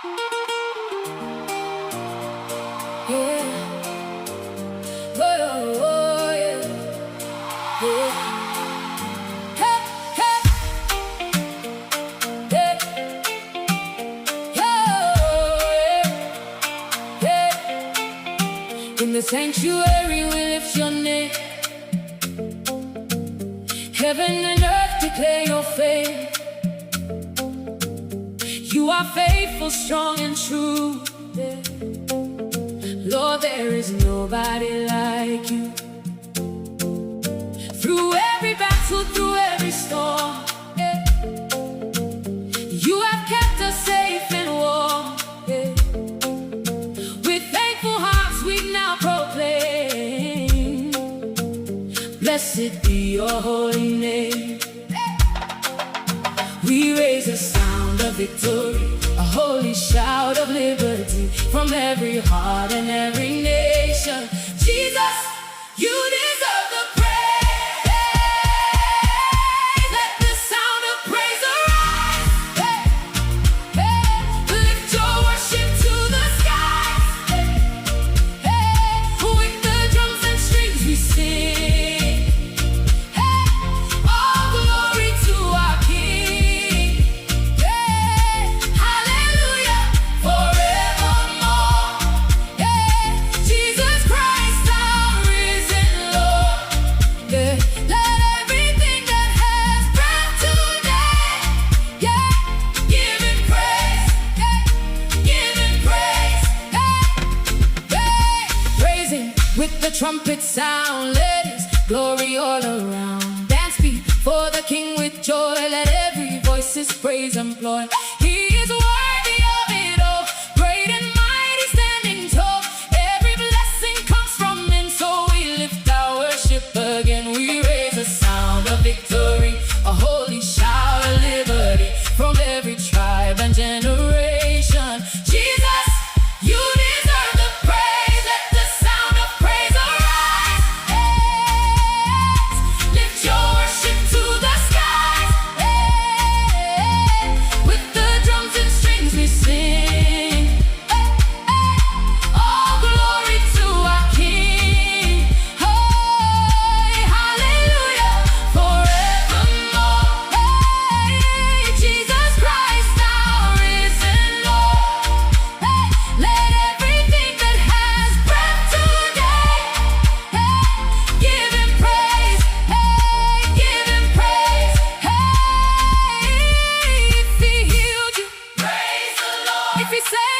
Yeah. Oh, oh, yeah. Yeah. Hey, hey. Yeah. Yeah. Yeah. In the sanctuary we lift your name. Heaven and earth declare your fame. You are faithful, strong, and true. Yeah. Lord, there is nobody like you. Through every battle, through every storm, yeah, you have kept us safe and warm. Yeah. With thankful hearts we now proclaim, blessed be your holy name. We raise a sound of victory, a holy shout of liberty from every heart and every nation. Jesus, you deserve the praise. Let the sound of praise arise. Hey, hey, lift your worship to the skies. Hey, hey, with the drums and strings we sing. Hey, all glory to our King. Yeah, hallelujah, forevermore. Yeah, Jesus Christ, our risen Lord. Yeah, let everything that has breath today, yeah, give Him praise. Yeah, give Him praise. Yeah, yeah, praise Him with the trumpet sound. Let His glory all around. Dance before the King with joy. Let every voice His praise employ. He is worthy of it all, great and mighty, standing tall. Every blessing comes from Him, so we lift our worship again. We raise a sound of victory, a holy shout of liberty from every tribe and generation. Jesus, you deserve the praise. Let the sound of praise arise. Yes, lift your worship to the skies. Hey, with the drums and strings we sing. Hey, hey, all glory to our King. Oh, hallelujah, forevermore. Hey, Jesus Christ, our risen Lord. Hey, let everything that has breath today, hey, give Him praise. Hey, give Him praise. Hey, if He healed you, praise the Lord. If He saved